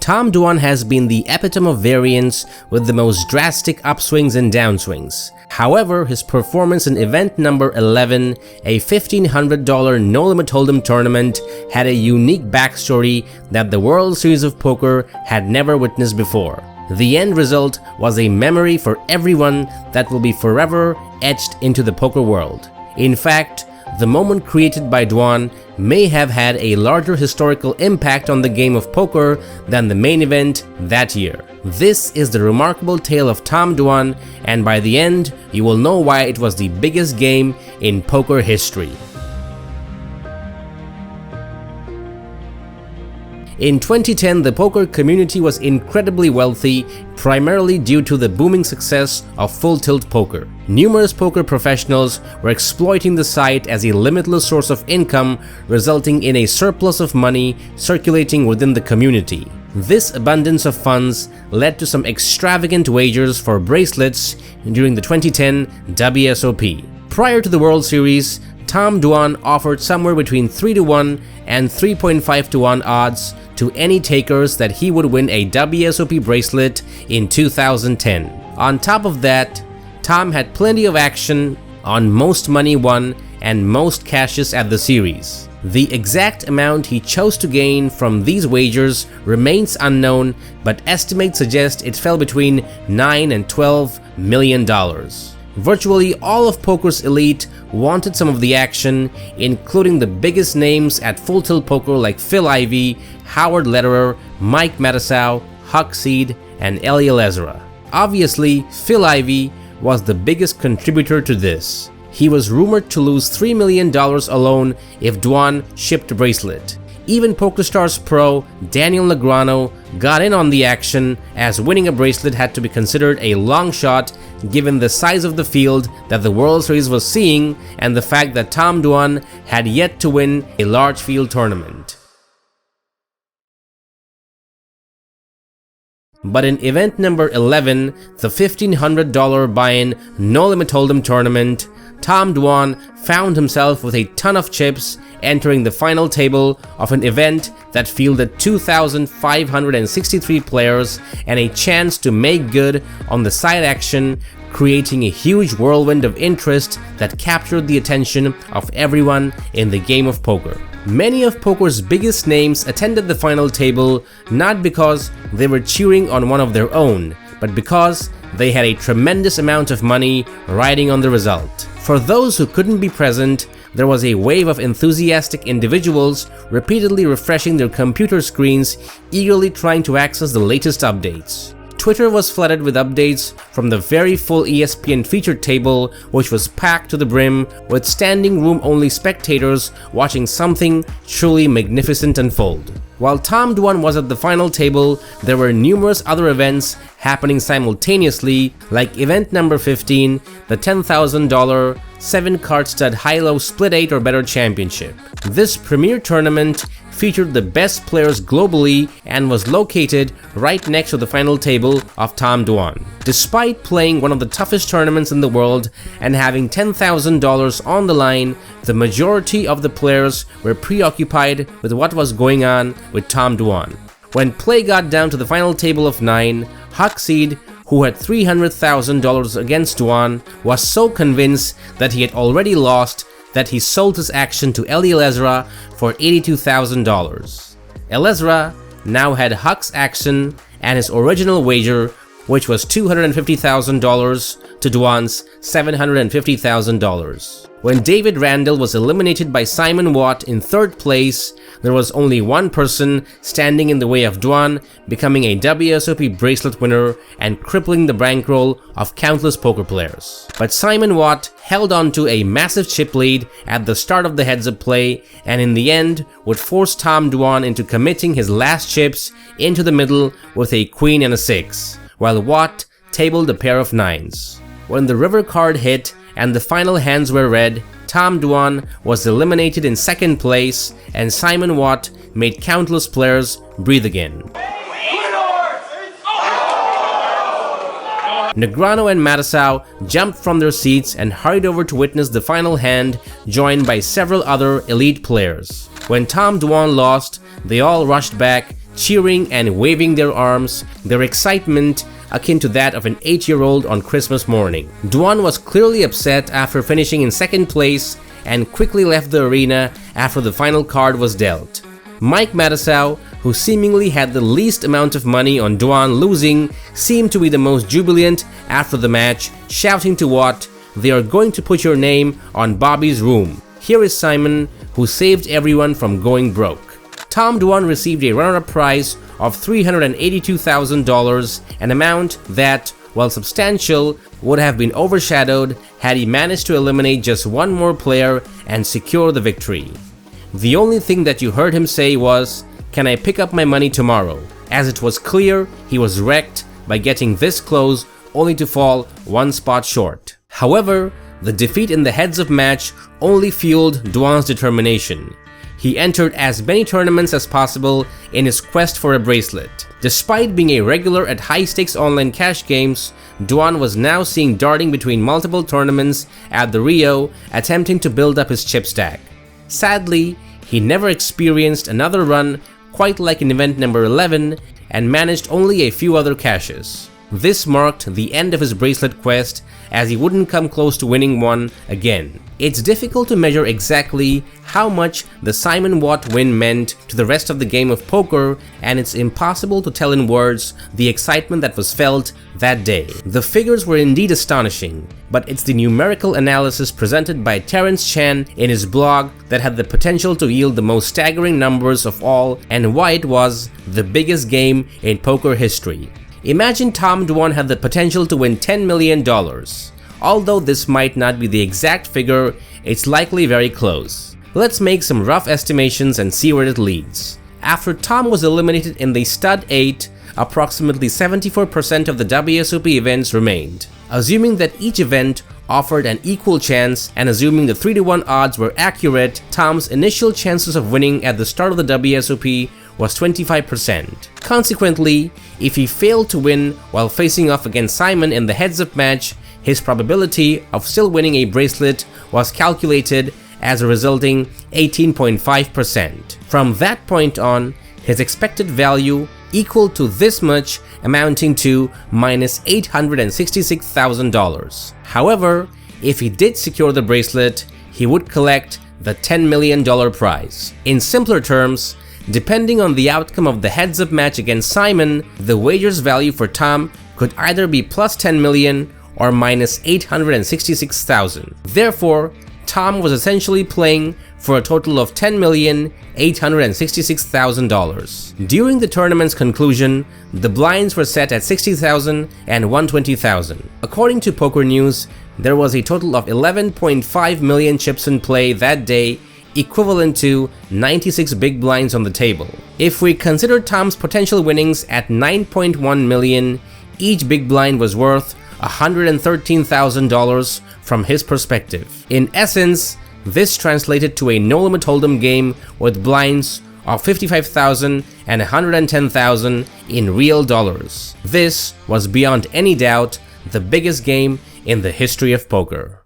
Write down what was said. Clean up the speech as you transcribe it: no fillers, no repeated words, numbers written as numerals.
Tom Dwan has been the epitome of variance with the most drastic upswings and downswings. However, his performance in event number 11, a $1,500 no-limit hold'em tournament, had a unique backstory that the World Series of Poker had never witnessed before. The end result was a memory for everyone that will be forever etched into the poker world. In fact, the moment created by Dwan may have had a larger historical impact on the game of poker than the main event that year. This is the remarkable tale of Tom Dwan, and by the end, you will know why it was the biggest game in poker history. In 2010, the poker community was incredibly wealthy, primarily due to the booming success of Full Tilt Poker. Numerous poker professionals were exploiting the site as a limitless source of income, resulting in a surplus of money circulating within the community. This abundance of funds led to some extravagant wagers for bracelets during the 2010 WSOP. Prior to the World Series, Tom Dwan offered somewhere between 3-1 and 3.5-1 odds to any takers that he would win a WSOP bracelet in 2010. On top of that, Tom had plenty of action on most money won and most cashes at the series. The exact amount he chose to gain from these wagers remains unknown, but estimates suggest it fell between $9 and $12 million. Virtually all of poker's elite wanted some of the action, including the biggest names at Full Tilt Poker like Phil Ivey, Howard Lederer, Mike Matusow, Huck Seed, and Eliel Ezra. Obviously, Phil Ivey was the biggest contributor to this. He was rumored to lose $3 million alone if Dwan shipped a bracelet. Even PokerStars pro Daniel Negreanu got in on the action, as winning a bracelet had to be considered a long shot given the size of the field that the World Series was seeing and the fact that Tom Dwan had yet to win a large field tournament. But in event number 11, the $1,500 buy-in no-limit hold'em tournament, Tom Dwan found himself with a ton of chips entering the final table of an event that fielded 2,563 players and a chance to make good on the side action, creating a huge whirlwind of interest that captured the attention of everyone in the game of poker. Many of poker's biggest names attended the final table not because they were cheering on one of their own, but because they had a tremendous amount of money riding on the result. For those who couldn't be present, there was a wave of enthusiastic individuals repeatedly refreshing their computer screens, eagerly trying to access the latest updates. Twitter was flooded with updates from the very full ESPN featured table, which was packed to the brim with standing room only spectators watching something truly magnificent unfold. While Tom Dwan was at the final table, there were numerous other events happening simultaneously, like event number 15, the $10,000 7-card stud high-low split 8 or better championship. This premier tournament featured the best players globally and was located right next to the final table of Tom Dwan. Despite playing one of the toughest tournaments in the world and having $10,000 on the line, the majority of the players were preoccupied with what was going on with Tom Dwan. When play got down to the final table of 9, Huck Seed, who had $300,000 against Dwan, was so convinced that he had already lost that he sold his action to Eliel Ezra for $82,000. Ezra now had Huck's action and his original wager, which was $250,000 to Dwan's $750,000. When David Randall was eliminated by Simon Watt in third place, there was only one person standing in the way of Dwan becoming a WSOP bracelet winner and crippling the bankroll of countless poker players. But Simon Watt held on to a massive chip lead at the start of the heads-up play and in the end would force Tom Dwan into committing his last chips into the middle with a queen and a 6, while Watt tabled a pair of 9s. When the river card hit and the final hands were read, Tom Dwan was eliminated in second place and Simon Watt made countless players breathe again. Negreanu and Matusow jumped from their seats and hurried over to witness the final hand, joined by several other elite players. When Tom Dwan lost, they all rushed back, cheering and waving their arms, their excitement akin to that of an 8-year-old on Christmas morning. Dwan was clearly upset after finishing in second place and quickly left the arena after the final card was dealt. Mike Matusow, who seemingly had the least amount of money on Dwan losing, seemed to be the most jubilant after the match, shouting to Watt, "They are going to put your name on Bobby's room. Here is Simon, who saved everyone from going broke." Tom Dwan received a runner-up prize of $382,000, an amount that, while substantial, would have been overshadowed had he managed to eliminate just one more player and secure the victory. The only thing that you heard him say was, "Can I pick up my money tomorrow?" as it was clear he was wrecked by getting this close only to fall one spot short. However, the defeat in the heads-up match only fueled Dwan's determination. He entered as many tournaments as possible in his quest for a bracelet. Despite being a regular at high-stakes online cash games, Dwan was now seen darting between multiple tournaments at the Rio, attempting to build up his chip stack. Sadly, he never experienced another run quite like in event number 11 and managed only a few other cashes. This marked the end of his bracelet quest, as he wouldn't come close to winning one again. It's difficult to measure exactly how much the Simon Watt win meant to the rest of the game of poker, and it's impossible to tell in words the excitement that was felt that day. The figures were indeed astonishing, but it's the numerical analysis presented by Terrence Chan in his blog that had the potential to yield the most staggering numbers of all, and why it was the biggest game in poker history. Imagine Tom Dwan had the potential to win $10 million. Although this might not be the exact figure, it's likely very close. Let's make some rough estimations and see where it leads. After Tom was eliminated in the Stud 8, approximately 74% of the WSOP events remained. Assuming that each event offered an equal chance and assuming the 3-to-1 odds were accurate, Tom's initial chances of winning at the start of the WSOP was 25%. Consequently, if he failed to win while facing off against Simon in the heads-up match, his probability of still winning a bracelet was calculated as a resulting 18.5%. From that point on, his expected value equal to this much, amounting to minus $866,000. However, if he did secure the bracelet, he would collect the $10 million prize. In simpler terms, depending on the outcome of the heads-up match against Simon, the wager's value for Tom could either be plus 10 million or minus 866,000. Therefore, Tom was essentially playing for a total of $10,866,000. During the tournament's conclusion, the blinds were set at 60,000 and 120,000. According to Poker News, there was a total of 11.5 million chips in play that day, equivalent to 96 big blinds on the table. If we consider Tom's potential winnings at 9.1 million, each big blind was worth $113,000 from his perspective. In essence, this translated to a no-limit hold'em game with blinds of 55,000 and 110,000 in real dollars. This was beyond any doubt the biggest game in the history of poker.